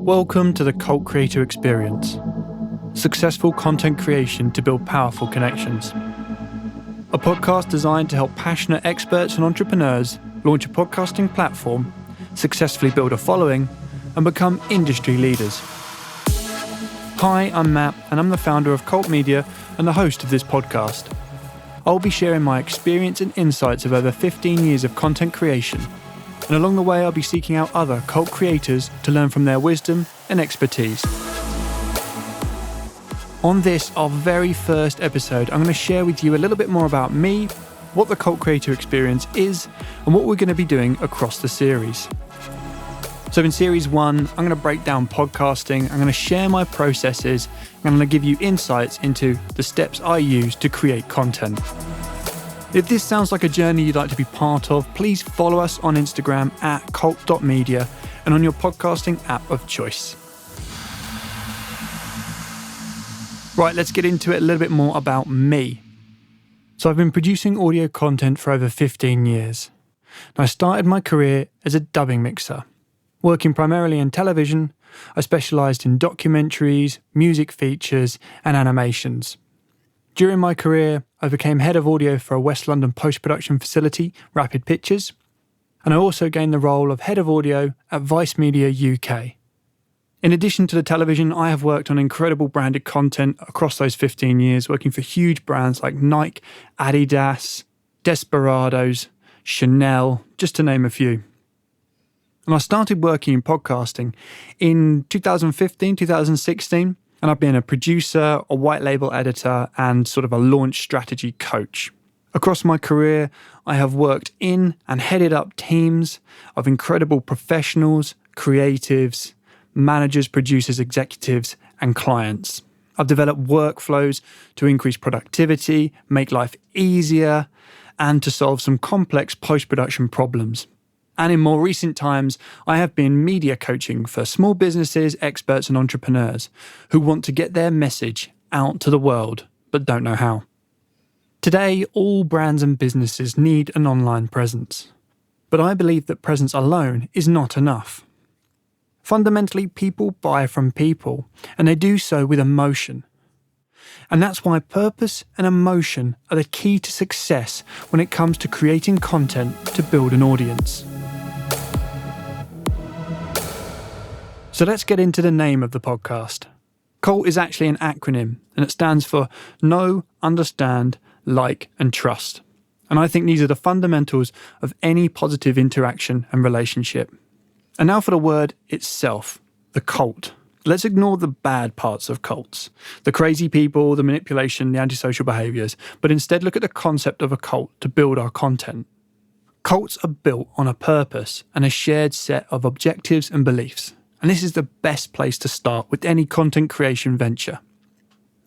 Welcome to the Kult Creator Experience. Successful content creation to build powerful connections. A podcast designed to help passionate experts and entrepreneurs launch a podcasting platform, successfully build a following, and become industry leaders. Hi, I'm Matt, and I'm the founder of KULT Media and the host of this podcast. I'll be sharing my experience and insights of over 15 years of content creation, and along the way I'll be seeking out other cult creators to learn from their wisdom and expertise. On this, our very first episode, I'm going to share with you a little bit more about me, what the Kult Creator Experience is, and what we're going to be doing across the series. So in Series 1, I'm going to break down podcasting, I'm going to share my processes, and I'm going to give you insights into the steps I use to create content. If this sounds like a journey you'd like to be part of, please follow us on Instagram at kult.media and on your podcasting app of choice. Right, let's get into it a little bit more about me. So I've been producing audio content for over 15 years. And I started my career as a dubbing mixer. Working primarily in television, I specialised in documentaries, music features and animations. During my career, I became head of audio for a West London post-production facility, Rapid Pictures, and I also gained the role of head of audio at Vice Media UK. In addition to the television, I have worked on incredible branded content across those 15 years, working for huge brands like Nike, Adidas, Desperados, Chanel, just to name a few. And I started working in podcasting in 2015, 2016, and I've been a producer, a white label editor, and sort of a launch strategy coach. Across my career, I have worked in and headed up teams of incredible professionals, creatives, managers, producers, executives, and clients. I've developed workflows to increase productivity, make life easier, and to solve some complex post-production problems. And in more recent times, I have been media coaching for small businesses, experts, and entrepreneurs who want to get their message out to the world, but don't know how. Today, all brands and businesses need an online presence. But I believe that presence alone is not enough. Fundamentally, people buy from people, and they do so with emotion. And that's why purpose and emotion are the key to success when it comes to creating content to build an audience. So let's get into the name of the podcast. KULT is actually an acronym, and it stands for Know, Understand, Like, and Trust. And I think these are the fundamentals of any positive interaction and relationship. And now for the word itself, the cult. Let's ignore the bad parts of cults, the crazy people, the manipulation, the antisocial behaviours, but instead look at the concept of a cult to build our content. Cults are built on a purpose and a shared set of objectives and beliefs. And this is the best place to start with any content creation venture.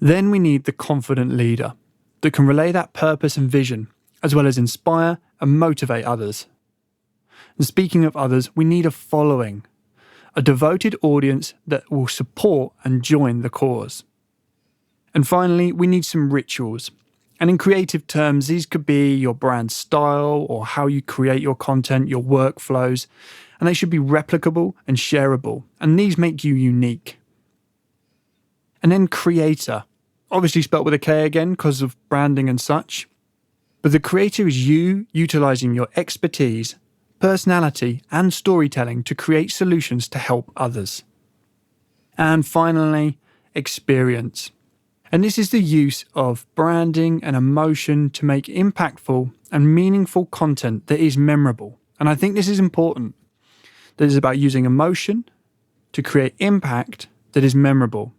Then we need the confident leader that can relay that purpose and vision, as well as inspire and motivate others. And speaking of others, we need a following, a devoted audience that will support and join the cause. And finally, we need some rituals. And in creative terms, these could be your brand style or how you create your content, your workflows, and they should be replicable and shareable, and these make you unique. And then creator, obviously spelt with a K again because of branding and such, but the creator is you utilising your expertise, personality, and storytelling to create solutions to help others. And finally, experience. And this is the use of branding and emotion to make impactful and meaningful content that is memorable. And I think this is important. That is about using emotion to create impact that is memorable.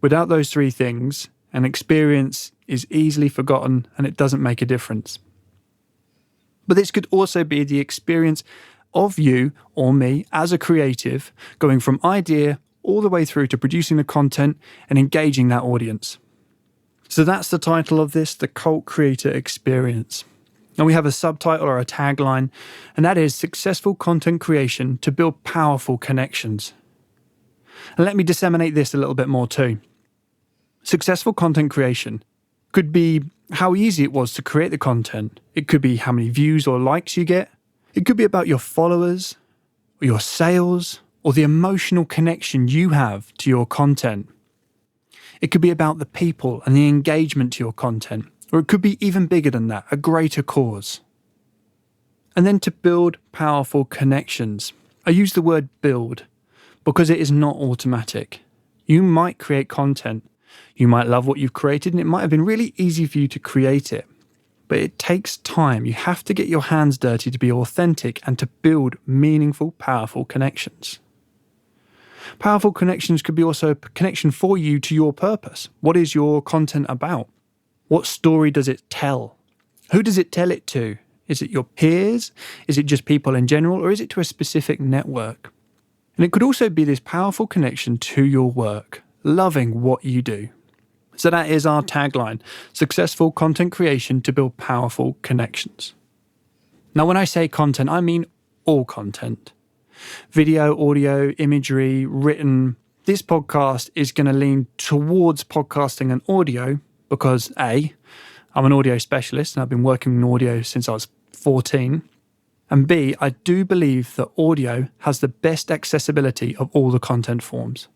Without those three things, an experience is easily forgotten and it doesn't make a difference. But this could also be the experience of you or me as a creative, going from idea all the way through to producing the content and engaging that audience. So that's the title of this, the Kult Creator Experience. And we have a subtitle or a tagline, and that is Successful Content Creation to Build Powerful Connections. And let me disseminate this a little bit more too. Successful content creation could be how easy it was to create the content. It could be how many views or likes you get. It could be about your followers, or your sales, or the emotional connection you have to your content. It could be about the people and the engagement to your content, or it could be even bigger than that, a greater cause. And then to build powerful connections. I use the word build because it is not automatic. You might create content, you might love what you've created, and it might have been really easy for you to create it. But it takes time. You have to get your hands dirty to be authentic and to build meaningful, powerful connections. Powerful connections could be also a connection for you to your purpose. What is your content about? What story does it tell? Who does it tell it to? Is it your peers? Is it just people in general? Or is it to a specific network? And it could also be this powerful connection to your work, loving what you do. So that is our tagline, successful content creation to build powerful connections. Now, when I say content, I mean all content. Video, audio, imagery, written. This podcast is going to lean towards podcasting and audio because A, I'm an audio specialist and I've been working in audio since I was 14. And B, I do believe that audio has the best accessibility of all the content forms.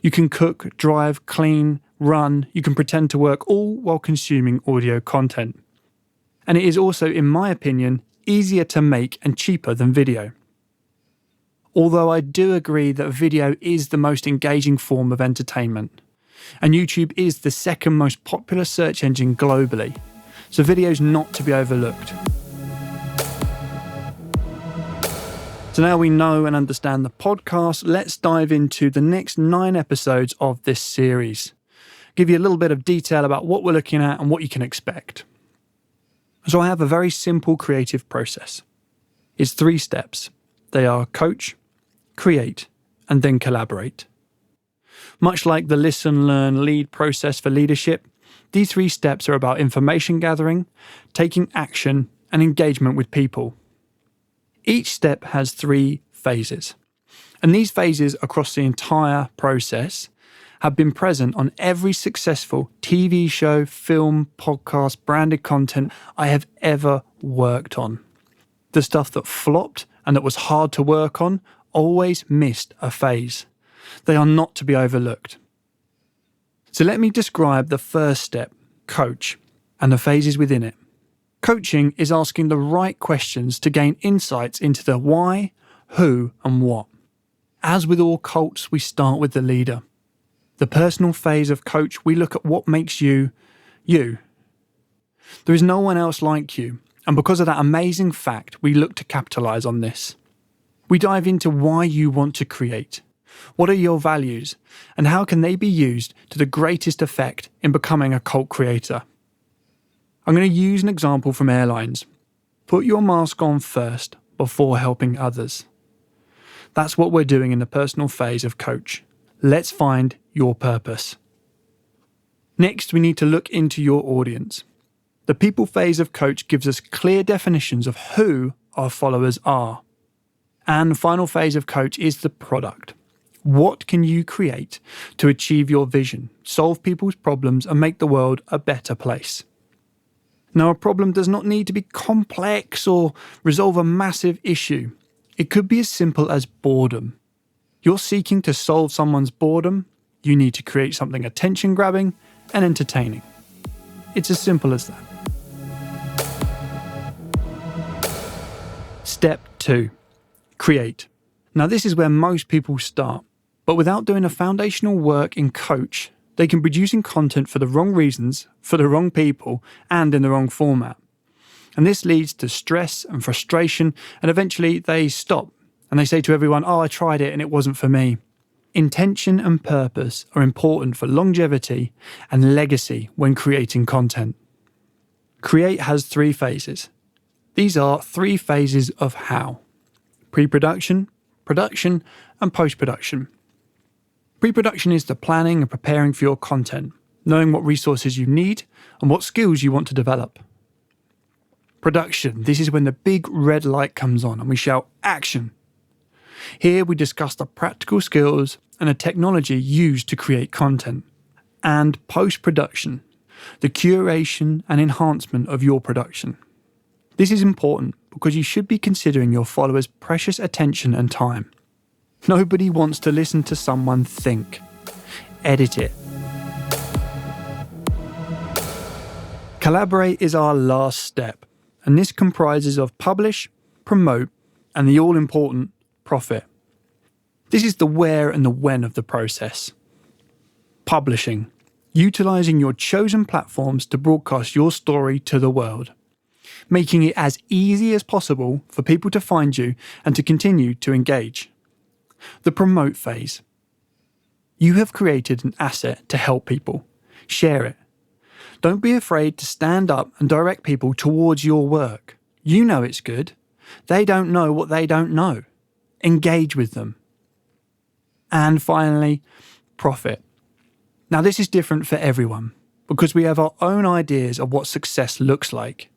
You can cook, drive, clean, run, you can pretend to work all while consuming audio content. And it is also, in my opinion, easier to make and cheaper than video. Although I do agree that video is the most engaging form of entertainment, and YouTube is the second most popular search engine globally, so video is not to be overlooked. So now we know and understand the podcast, let's dive into the next 9 episodes of this series. Give you a little bit of detail about what we're looking at and what you can expect. So I have a very simple creative process. It's 3 steps. They are coach, create, and then collaborate. Much like the listen, learn, lead process for leadership, these 3 steps are about information gathering, taking action, and engagement with people. Each step has 3 phases, and these phases across the entire process have been present on every successful TV show, film, podcast, branded content I have ever worked on. The stuff that flopped and that was hard to work on always missed a phase. They are not to be overlooked. So let me describe the first step, coach, and the phases within it. Coaching is asking the right questions to gain insights into the why, who, and what. As with all cults, we start with the leader. The personal phase of coach, we look at what makes you, you. There is no one else like you, and because of that amazing fact, we look to capitalize on this. We dive into why you want to create. What are your values, and how can they be used to the greatest effect in becoming a cult creator? I'm going to use an example from airlines. Put your mask on first before helping others. That's what we're doing in the personal phase of coach. Let's find your purpose. Next, we need to look into your audience. The people phase of coach gives us clear definitions of who our followers are. And the final phase of coach is the product. What can you create to achieve your vision, solve people's problems, and make the world a better place? Now, a problem does not need to be complex or resolve a massive issue. It could be as simple as boredom. You're seeking to solve someone's boredom, you need to create something attention-grabbing and entertaining. It's as simple as that. Step 2. Create. Now, this is where most people start, but without doing the foundational work in coach, they can be producing content for the wrong reasons, for the wrong people, and in the wrong format. And this leads to stress and frustration, and eventually they stop. And they say to everyone, I tried it and it wasn't for me. Intention and purpose are important for longevity and legacy when creating content. Create has 3 phases. These are 3 phases of how. Pre-production, production, and post-production. Pre-production is the planning and preparing for your content, knowing what resources you need and what skills you want to develop. Production, this is when the big red light comes on and we shout, action. Here we discuss the practical skills and the technology used to create content. And post-production, the curation and enhancement of your production. This is important because you should be considering your followers' precious attention and time. Nobody wants to listen to someone think. Edit it. Collaborate is our last step, and this comprises of publish, promote, and the all-important profit. This is the where and the when of the process. Publishing. Utilising your chosen platforms to broadcast your story to the world. Making it as easy as possible for people to find you and to continue to engage. The promote phase. You have created an asset to help people. Share it. Don't be afraid to stand up and direct people towards your work. You know it's good. They don't know what they don't know. Engage with them. And finally, profit. Now this is different for everyone because we have our own ideas of what success looks like.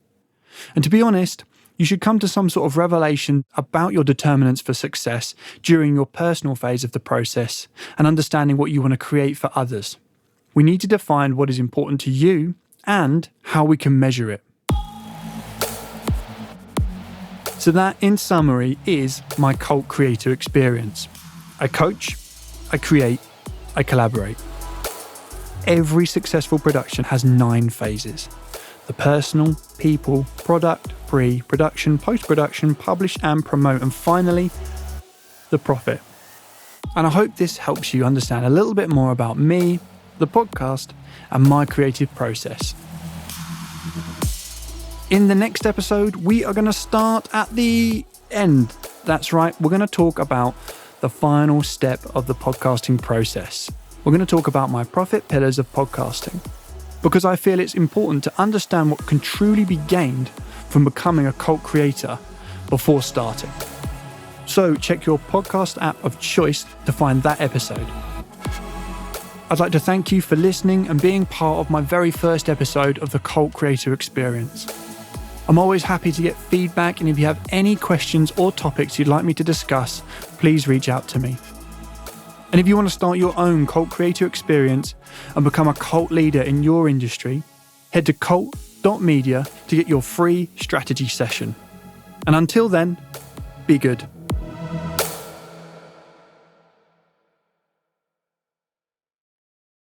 And to be honest, you should come to some sort of revelation about your determinants for success during your personal phase of the process and understanding what you want to create for others. We need to define what is important to you and how we can measure it. So that, in summary, is my Kult Creator Experience. I coach, I create, I collaborate. Every successful production has 9 phases. The personal, people, product, pre-production, post-production, publish and promote, and finally, the profit. And I hope this helps you understand a little bit more about me, the podcast, and my creative process. In the next episode, we are going to start at the end. That's right, we're going to talk about the final step of the podcasting process. We're going to talk about my profit pillars of podcasting, because I feel it's important to understand what can truly be gained from becoming a cult creator before starting. So check your podcast app of choice to find that episode. I'd like to thank you for listening and being part of my very first episode of the Kult Creator Experience. I'm always happy to get feedback, and if you have any questions or topics you'd like me to discuss, please reach out to me. And if you want to start your own Kult Creator Experience and become a cult leader in your industry, head to kult.media to get your free strategy session. And until then, be good.